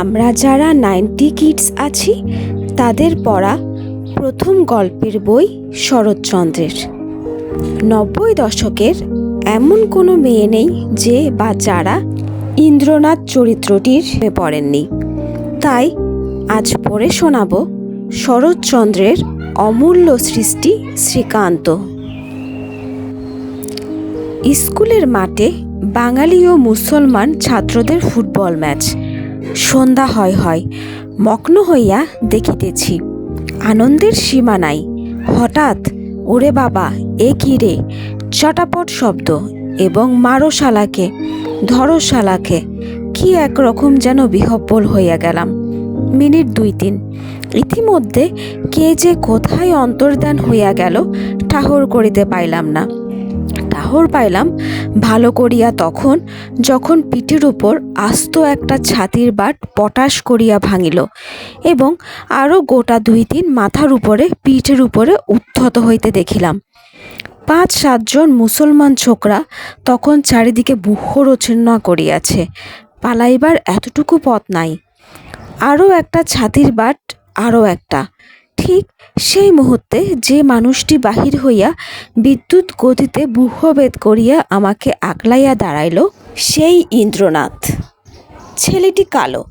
আমরা যারা 90 কিডস আছি তাদের পড়া প্রথম গল্পের বই শরৎচন্দ্রের। 90 দশকের এমন কোনো মেয়ে নেই যে বা যারা ইন্দ্রনাথ চরিত্রটির পড়েননি। তাই আজ পড়ে শোনাব শরৎচন্দ্রের অমূল্য সৃষ্টি শ্রীকান্ত। স্কুলের মাঠে বাঙালি ও মুসলমান ছাত্রদের ফুটবল ম্যাচ। সন্ধ্যা হয় মগ্ন হইয়া দেখিতেছি, আনন্দের সীমা নাই। হঠাৎ ওরে বাবা, এ কি রে! চটাপট শব্দ এবং মারো শালাকে, ধরো শালাকে। কি একরকম যেন বিহব্বল হইয়া গেলাম। মিনিট 2-3 ইতিমধ্যে কে যে কোথায় অন্তর্ধান হইয়া গেল ঠাহর করিতে পাইলাম না। ঠাহর পাইলাম ভালো করিয়া তখন, যখন পিঠের উপর আস্ত একটা ছাতির বাট পটাশ করিয়া ভাঙিল এবং আরও গোটা 2-3 মাথার উপরে পিঠের উপরে উত্থত হইতে দেখিলাম। 5-7 জন মুসলমান ছোকরা তখন চারিদিকে বুহ রচনা করিয়াছে। পালাইবার এতটুকু পথ নাই। আরও একটা ছাতির বাট, আরও একটা। ঠিক সেই মুহূর্তে যে মানুষটি বাহির হইয়া বিদ্যুৎ গতিতে ব্যূহভেদ করিয়া আমাকে আগলাইয়া দাঁড়াইল, সেই ইন্দ্রনাথ। ছেলেটি কালো,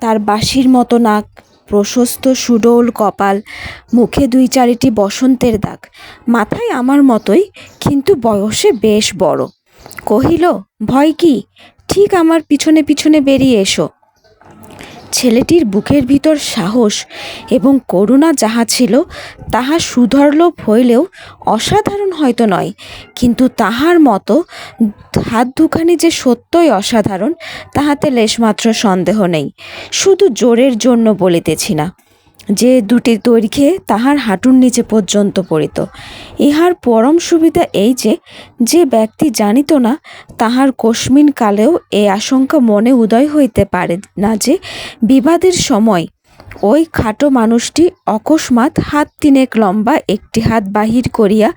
তার বাঁশির মতো নাক, প্রশস্ত সুডৌল কপাল, মুখে 2-4টি বসন্তের দাগ, মাথায় আমার মতোই কিন্তু বয়সে বেশ বড়। কহিল, ভয় কি? ঠিক আমার পিছনে পিছনে বেরিয়ে এসো। ছেলেটির বুকের ভিতর সাহস এবং করুণা যাহা ছিল তাহা সুধর্লভ হইলেও অসাধারণ হয়তো নয়, কিন্তু তাহার মতো হাত দুখানি যে সত্যই অসাধারণ তাহাতে লেশমাত্র সন্দেহ নেই। শুধু জোরের জন্য বলিতেছি না, যে দুটি দৈর্ঘ্যে তাহার হাঁটুর নিচে পর্যন্ত পড়িত। ইহার পরম সুবিধা এই যে ব্যক্তি জানিত না, তাহার কস্মিন কালেও এই আশঙ্কা মনে উদয় হইতে পারে না যে বিবাদের সময় ওই খাটো মানুষটি অকস্মাৎ হাত 3 লম্বা একটি হাত বাহির করিয়া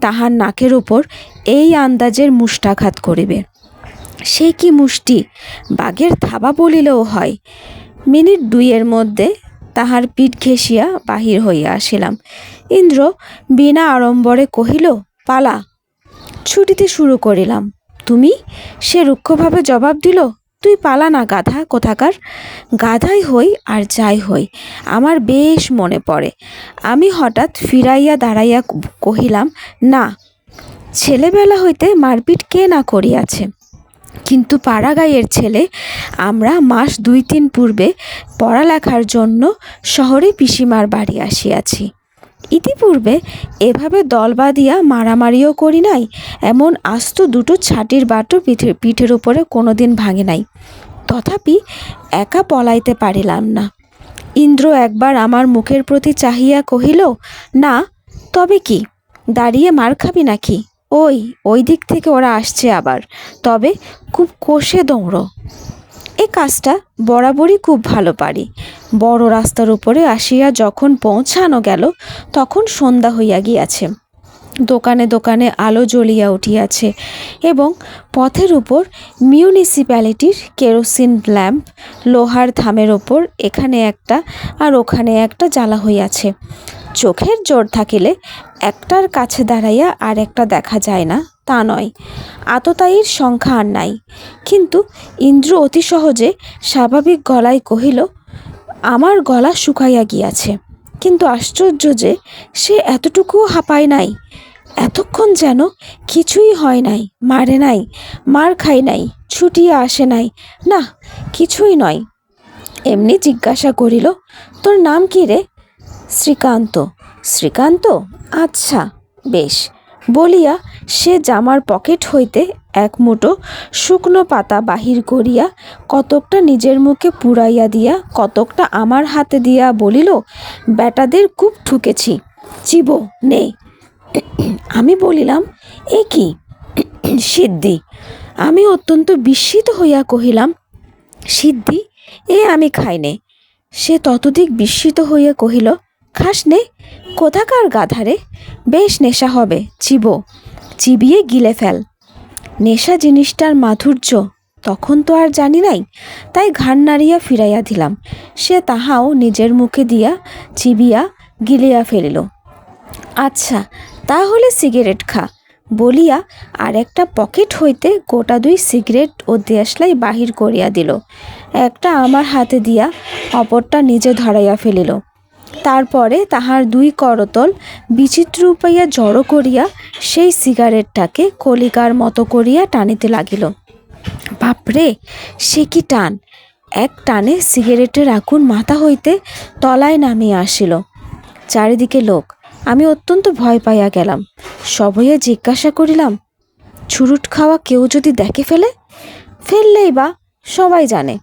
তাহার নাকের উপর এই আন্দাজের মুষ্টাঘাত করিবে। সে কি মুষ্টি! বাঘের থাবা বলিলেও হয়। মিনিট 2-এর মধ্যে তাহার পিঠ ঘেঁষিয়া বাহির হইয়া আসিলাম। ইন্দ্র বিনা আড়ম্বরে কহিল, পালা। ছুটিতে শুরু করিলাম। তুমি? সে রুক্ষভাবে জবাব দিল, তুই পালা না গাধা কোথাকার। গাধাই হই আর যাই হই, আমার বেশ মনে পড়ে। আমি হঠাৎ ফিরাইয়া দাঁড়াইয়া কহিলাম, না, ছেলেবেলা হইতে মারপিট কে না করিয়াছে, কিন্তু পাড়াগাঁয়ের ছেলে। আমরা মাস 2-3 পূর্বে পড়ালেখার জন্য শহরে পিসিমার বাড়ি আসিয়াছি। ইতিপূর্বে এভাবে দল বাঁধিয়া মারামারিও করি নাই, এমন আস্ত 2টো ছাটির বাটও পিঠের উপরে কোনোদিন ভাঙে নাই। তথাপি একা পলাইতে পারিলাম না। ইন্দ্র একবার আমার মুখের প্রতি চাহিয়া কহিল, না, তবে কি দাঁড়িয়ে মার খাবি নাকি? ওই দিক থেকে ওরা আসছে আবার, তবে খুব কষে দৌড়ো। এ কাজটা বরাবরই খুব ভালো পারি। বড় রাস্তার উপরে আসিয়া যখন পৌঁছানো গেল তখন সন্ধ্যা হইয়া গিয়াছে। দোকানে দোকানে আলো জ্বলিয়া উঠিয়াছে এবং পথের উপর মিউনিসিপ্যালিটির কেরোসিন ল্যাম্প লোহার থামের ওপর এখানে একটা আর ওখানে একটা জ্বালা হইয়াছে। চোখের জোর থাকিলে একটার কাছে দাঁড়াইয়া আর একটা দেখা যায় না তা নয়, আততায়ীর সংখ্যা আর নাই। কিন্তু ইন্দ্র অতি সহজে স্বাভাবিক গলায় কহিল, আমার গলা শুকাইয়া গিয়াছে। কিন্তু আশ্চর্য যে সে এতটুকুও হাঁপায় নাই। এতক্ষণ যেন কিছুই হয় নাই, মারে নাই, মার খাই নাই, ছুটিয়া আসে নাই, না, কিছুই নয়। এমনি জিজ্ঞাসা করিল, তোর নাম কি রে? শ্রীকান্ত। শ্রীকান্ত? আচ্ছা, বেশ, বলিয়া সে জামার পকেট হইতে এক মুঠো শুকনো পাতা বাহির করিয়া কতকটা নিজের মুখে পুড়াইয়া দিয়া কতকটা আমার হাতে দিয়া বলিল, বেটাদের খুব ঠুকেছি, চিবো নে। আমি বলিলাম, এ কি সিদ্ধি? আমি অত্যন্ত বিস্মিত হইয়া কহিলাম, সিদ্ধি? এ আমি খাই নে। সে ততোধিক বিস্মিত হইয়া কহিল, খাস নে? কোথাকার গাধারে! বেশ নেশা হবে, চিবো, চিবিয়ে গিলে ফেল। নেশা জিনিসটার মাধুর্য তখন তো আর জানি নাই, তাই ঘাড় নাড়িয়া ফিরাইয়া দিলাম। সে তাহাও নিজের মুখে দিয়া চিবিয়া গিলিয়া ফেলিল। আচ্ছা, তাহলে সিগারেট খা বলিয়া আর একটা পকেট হইতে গোটা 2 সিগারেট ও দেশলাই বাহির করিয়া দিল। একটা আমার হাতে দিয়া অপরটা নিজে ধরাইয়া ফেলিল। তারপরে তাহার 2 করতল বিচিত্র উপাইয়া জড়ো করিয়া সেই সিগারেটটাকে কলিকার মতো করিয়া টানিতে লাগিল। বাপরে, সে কি টান! এক টানে সিগারেটের আগুন মাথা হইতে তলায় নামিয়া আসিল। চারিদিকে লোক। আমি অত্যন্ত ভয় পাইয়া গেলাম। সভয়ে জিজ্ঞাসা করিলাম, চুরুট খাওয়া কেউ যদি দেখে ফেললেই বা সবাই জানে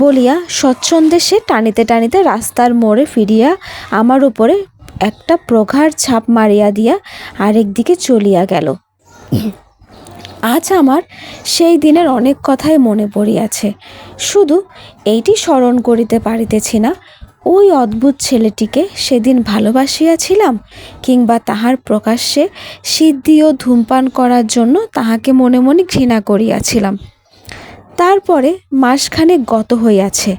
বলিয়া স্বচ্ছন্দে সে টানিতে টানিতে রাস্তার মোড়ে ফিরিয়া আমার উপরে একটা প্রগাঢ় ছাপ মারিয়া দিয়া আরেক দিকে চলিয়া গেল। আজ আমার সেই দিনের অনেক কথাই মনে পড়িয়াছে। শুধু এইটি স্মরণ করিতে পারিতেছি না, ওই অদ্ভুত ছেলেটিকে সেদিন ভালোবাসিয়াছিলাম, কিংবা তাহার প্রকাশ্যে সিদ্ধি ও ধূমপান করার জন্য তাহাকে মনে মনে ঘৃণা করিয়াছিলাম। তারপরে মাসখানেক গত হইয়াছে।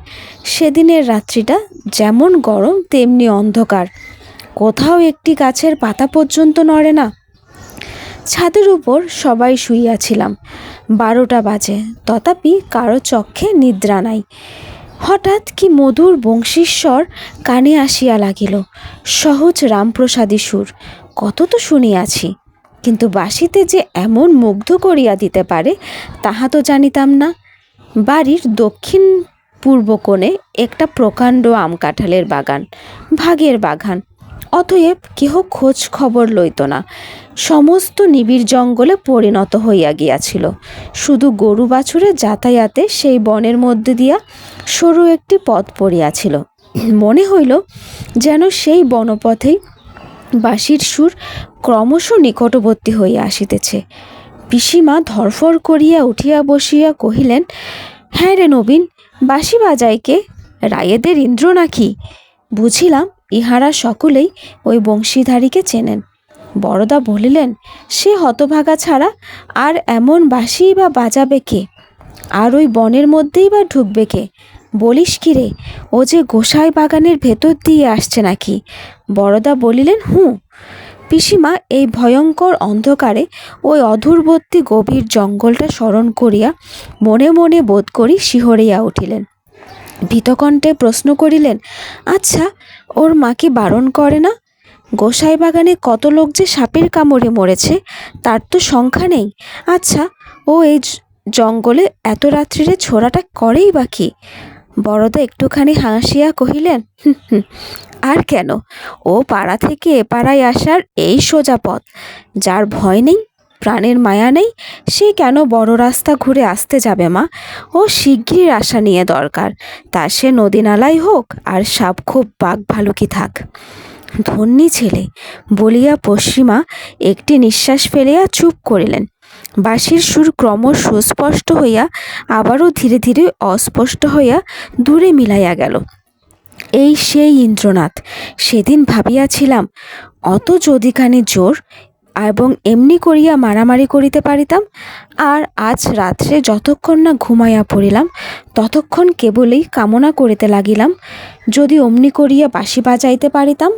সেদিনের রাত্রিটা যেমন গরম তেমনি অন্ধকার। কোথাও একটি গাছের পাতা পর্যন্ত নড়ে না। ছাদের উপর সবাই শুইয়াছিলাম। 12টা বাজে, তথাপি কারো চক্ষে নিদ্রা নাই। হঠাৎ কি মধুর বংশীস্বর কানে আসিয়া লাগিল। সহজ রামপ্রসাদী সুর। কত তো শুনিয়াছি, কিন্তু বাঁশিতে যে এমন মুগ্ধ করিয়া দিতে পারে তাহা তো জানিতাম না। বাড়ির দক্ষিণ পূর্ব কোণে একটা প্রকাণ্ড আম কাঁঠালের বাগান, ভাগের বাগান। অতএব কেহ খোঁজ খবর লইত না। সমস্ত নিবিড় জঙ্গলে পরিণত হইয়া গিয়াছিল। শুধু গরু বাছুরের যাতায়াতে সেই বনের মধ্যে দিয়া সরু একটি পথ পড়িয়াছিল। মনে হইল যেন সেই বনপথেই বাঁশির সুর ক্রমশ নিকটবর্তী হইয়া আসিতেছে। পিসিমা ধরফর করিয়া উঠিয়া বসিয়া কহিলেন, হ্যাঁ রে নবীন, বাঁশি বাজায় কে? রায়েদের ইন্দ্র নাকি? বুঝিলাম ইহারা সকলেই ওই বংশীধারীকে চেনেন। বড়দা বলিলেন, সে হতভাগা ছাড়া আর এমন বাঁশিই বা বাজাবে কে? আর ওই বনের মধ্যেই বা ঢুকবে কে? বলিস কি রে, ও যে গোসাই বাগানের ভেতর দিয়ে আসছে নাকি? বড়দা বলিলেন, হুঁ। পিসিমা এই ভয়ঙ্কর অন্ধকারে ওই অধূরবর্তী গভীর জঙ্গলটা স্মরণ করিয়া মনে মনে বোধ করি শিহরিয়া উঠিলেন। ভীতকণ্ঠে প্রশ্ন করিলেন, আচ্ছা, ওর মা কি বারণ করে না? গোসাই বাগানে কত লোক যে সাপের কামড়ে মরেছে তার তো সংখ্যা নেই। আচ্ছা, ও এই জঙ্গলে এত রাত্রিরে ছোড়াটা করেই বা কি? বড়দা একটুখানি হাসিয়া কহিলেন, আর কেন, ও পাড়া থেকে এ পাড়ায় আসার এই সোজা পথ। যার ভয় নেই, প্রাণের মায়া নেই, সে কেন বড় রাস্তা ঘুরে আসতে যাবে মা? ও শিগগির আশা নিয়ে দরকার, তা সে নদী নালাই হোক আর সাপ খুব বাঘ ভালুকি থাক। ধন্যী ছেলে বলিয়া পশ্চিমা একটি নিঃশ্বাস ফেলিয়া চুপ করিলেন। বাঁশির সুর ক্রমশ সুস্পষ্ট হইয়া আবারও ধীরে ধীরে অস্পষ্ট হইয়া দূরে মিলাইয়া গেল। এই সেই ইন্দ্রনাথ। সেদিন ভাবিয়াছিলাম, অত যদিখানি জোর এবং এমনি করিয়া মারামারি করিতে পারিতাম। আর আজ রাত্রে যতক্ষণ না ঘুমাইয়া পড়িলাম ততক্ষণ কেবলই কামনা করিতে লাগিলাম, যদি অমনি করিয়া বাঁশি বাজাইতে পারিতাম।